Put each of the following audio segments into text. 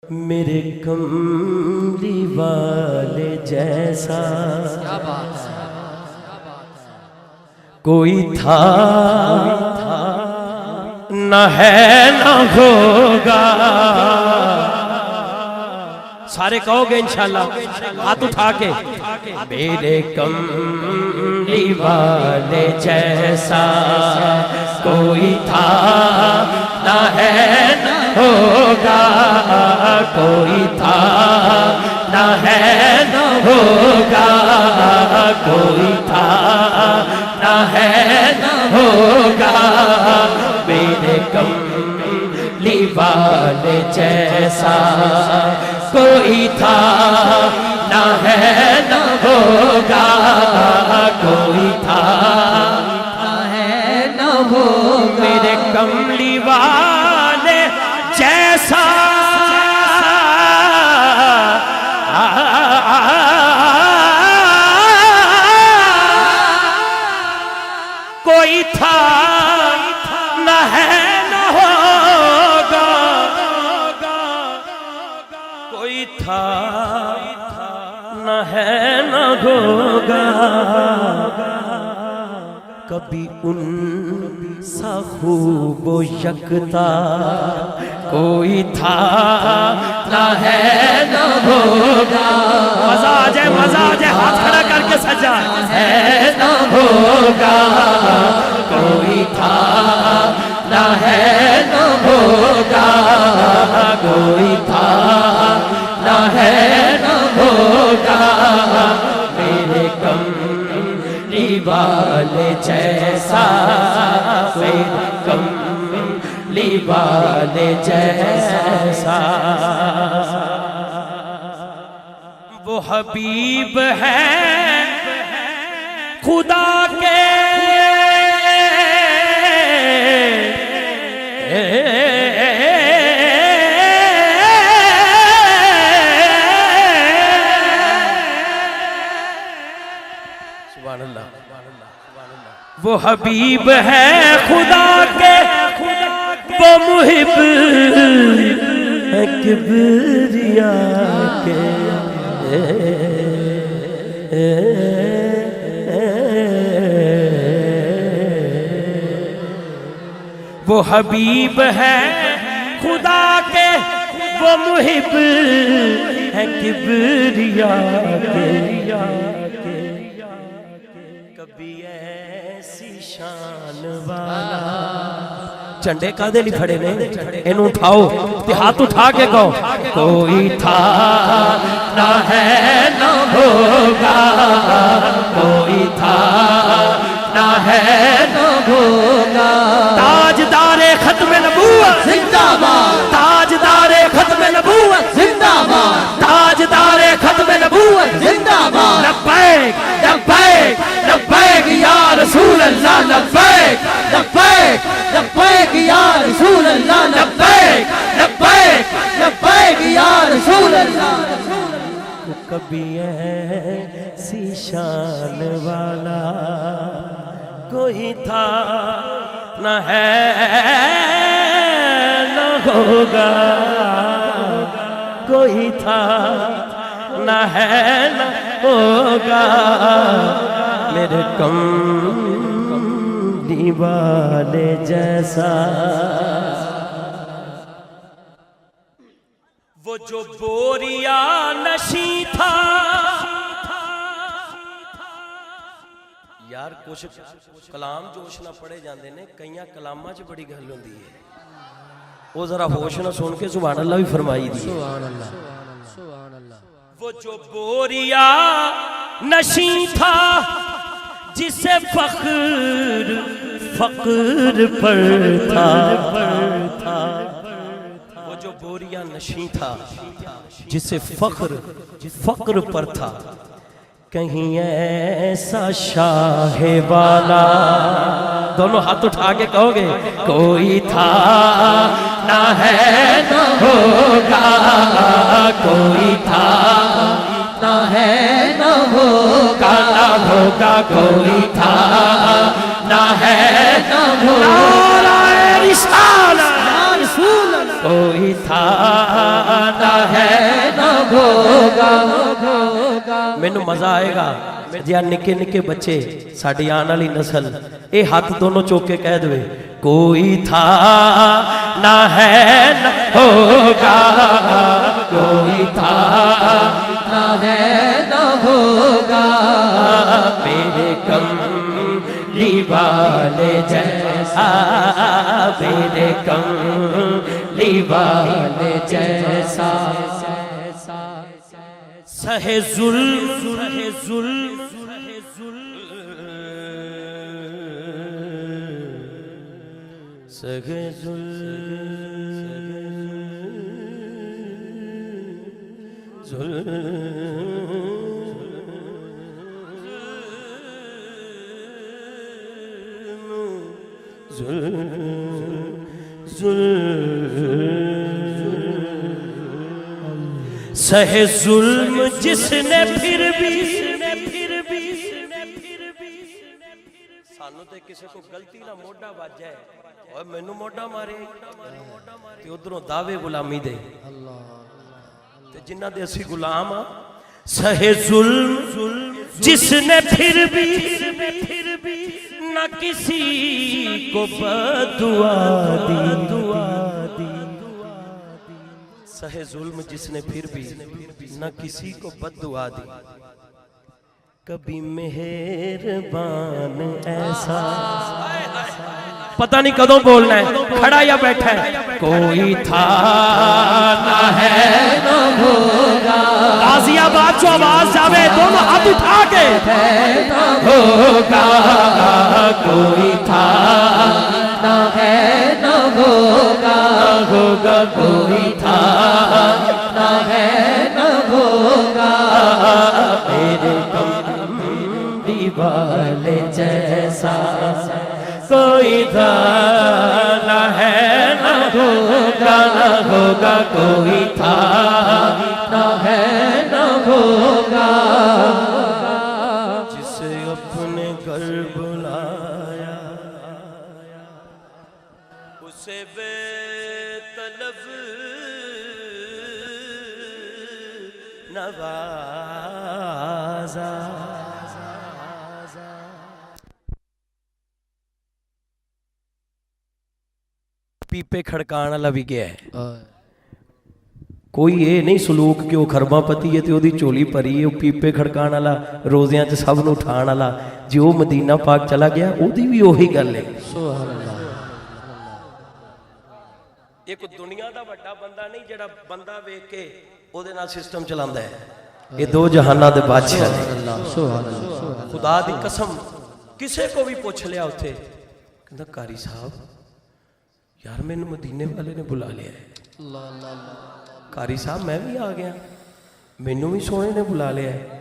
میرے کملی والے جیسا کوئی تھا نہ ہے نہ ہوگا. سارے کہو گے انشاءاللہ ہاتھ اٹھا کے. میرے کملی والے جیسا کوئی تھا نہ ہے نہ ہوگا, کوئی تھا نہ ہے نہ ہوگا, کوئی تھا نہ ہے نہ ہوگا. میرے کملی والے جیسا کوئی تھا نہ ہے نہ ہوگا, کوئی تھا نہ ہے نہ ہوگا. میرے کملی والے جیسا کوئی تھا نہ ہے نہ ہوگا, کوئی تھا نہ ہے نہ ہوگا. کبھی ان سا خوب و یکتا کوئی تھا نہ ہے نہ ہوگا. مزہ آ جائے مزہ آ جائے, ہاتھ کھڑا کر کے سجا. ہے نہ ہوگا, کوئی تھا نہ ہے نہ ہوگا, کوئی تھا نہ ہے نہ ہوگا. میرے کملی والے جیسا, میرے کملی والے جیسا. وہ حبیب ہے خدا کے سبحان اللہ, وہ حبیب ہے خدا کے, وہ محب ہے کبریا کے. وہ حبیب ہے خدا کے, وہ محب ہے کبریا کے. کبھی ایسی شان والا چنڈے کا دے نہیں کھڑے نے, انہوں اٹھاؤ تے ہاتھ اٹھا کے کہو کوئی تھا نہ ہے نہ ہوگا, کوئی تھا نہ ہے نہ ہوگا. تاجدار ختم نبوت زندہ باد, تاجدار ختم نبوت زندہ باد, تاجدار ختم نبوت زندہ باد. لبیک لبیک لبیک یا رسول اللہ, لبیک لبیک لبیک یا رسول اللہ, لبیک لبیک لبیک یا رسول اللہ. کبھی ایسی شان والا کوئی تھا نہ ہے نہ ہوگا, کوئی تھا نہ ہے نہ ہوگا. میرے کملی والے جیسا وہ جو بوریا نشیں تھا. یار کچھ کلام جوش نہ پڑھے جاندے نے, کئیاں کلاماں چ بڑی گل ہوندی ہے. وہ ذرا ہوش نہ سن کے سبحان اللہ بھی فرمائی دی. سبحان اللہ سبحان اللہ. وہ جو بوریا نشیں تھا جسے فخر فقر پر تھا. وہ جو بوریا نشیں تھا جسے فخر فقر پر تھا. کہیں ایسا شاہ والا, دونوں ہاتھ اٹھا کے کہو گے کوئی تھا نہ ہے نہ ہوگا, کوئی تھا نہ ہے نہ ہوگا, نہ ہوگا, کوئی تھا نہ ہے نہ ہوگا. کوئی تھا نہ ہے نہ ہوگا مینوں مزہ آئے گا جی نکے نکے بچے ساڈی آن والی نسل اے ہاتھ دونوں چوک کے کہہ دے کوئی تھا نہ ہے نہ ہوگا کوئی تھا نہ ہے نہ ہوگا میرے کملی والے جیسا میرے کملی والے جیسا سہے ظلم سہے ظلم سہے سہے ظلم جس نے پھر بھی سانو تے کسے کو غلطی نہ موڈا وج جائے اور مینوں موڈا مارے تے ادھروں دعوے غلامی دے تے جنہ دے اسی غلام ہاں سہے ظلم جس نے پھر بھی نہ کسی کو بددعا دی سہے ظلم جس نے پھر بھی نہ کسی کو بددعا دی کبھی مہربان ایسا پتہ نہیں کدوں بولنا ہے کھڑا یا بیٹھا ہے کوئی تھا نہ ہے نہ ہوگا غازی آباد جو آواز جاوے دونوں ہاتھ اٹھا کے نہ ہوگا کوئی تھا نہ ہے نہ ہوگا ہوگا کوئی تھا نہ ہے نہ ہوگا میرے کملی والے جیسا کوئی تھا نہ ہے نہ ہوگا نہ ہوگا کوئی تھا نہ ہے نہ ہوگا جسے اپنے گھر بلایا اسے بے طلب نوازا پیپے کھڑکان والا بھی گیا ہے کوئی یہ نہیں سلوک کہ وہ خرما پتی ہے تے وہ دی چولی پری ہے وہ پیپے کھڑکان والا روزیاں چ سب نو اٹھان والا جی وہ مدینہ پاک چلا گیا وہ دی بھی وہی گل ہے سبحان اللہ ایک دنیا دا بڑا بندہ نہیں جڑا بندہ ویکھ کے او دے نال سسٹم چلاندا ہے یہ دو جہاناں دے بادشاہ نے سبحان اللہ خدا دی قسم کسے کو بھی پوچھ لیا اتھے کہندا قاری صاحب یار میں مدینے والے نے بلا لیا ہے اللہ اللہ اللہ قاری صاحب میں بھی آ گیا مینوں بھی سونے نے بلا لیا ہے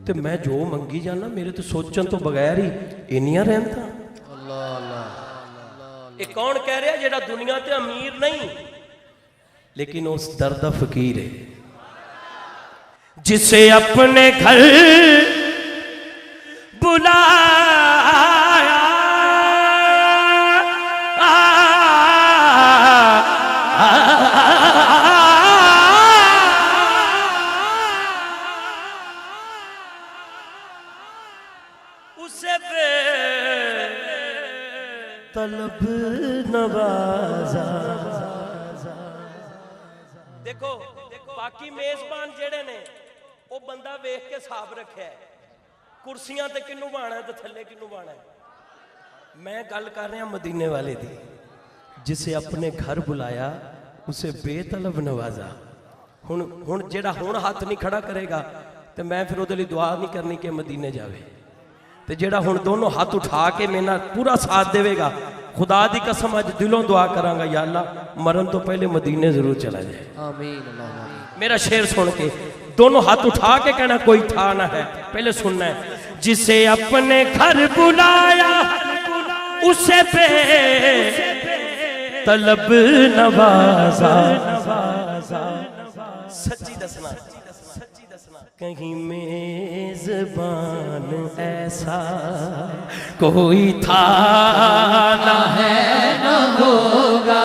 تے میں جو منگی جانا میرے تو سوچن تو بغیر ہی انیاں رحمتاں اللہ اللہ یہ کون کہہ رہا ہے جڑا دنیا تے امیر نہیں لیکن اس درد فقیر ہے جسے اپنے گھر بلایا اسے بے طلب نوازا دیکھو باقی میزبان جڑے نے وہ بندہ ویکھ کے صاحب رکھا ہے کرسیاں تے کنوں بانا ہے تے تھلے کنوں بانا ہے میں گل کر رہا مدینے والے دی جسے اپنے گھر بلایا اسے بے طلب نوازا ہن جڑا ہن ہاتھ نہیں کھڑا کرے گا تے میں پھر اودے لئی دعا نہیں کرنی کہ مدینے جاوے تے جڑا ہن دونوں ہاتھ اٹھا کے میرے نال پورا ساتھ دے گا خدا دی قسم اج دلوں دعا کراں گا یا اللہ مرن تو پہلے مدینے ضرور چلا جائے آمین اللہ آمین میرا شعر سن کے دونوں ہاتھ اٹھا کے کہنا کوئی تھا نہ ہے پہلے سننا ہے جسے اپنے گھر بلایا اسے پہ طلب نوازا سچی دسنا کہیں میزبان ایسا کوئی تھا نہ ہے نہ ہوگا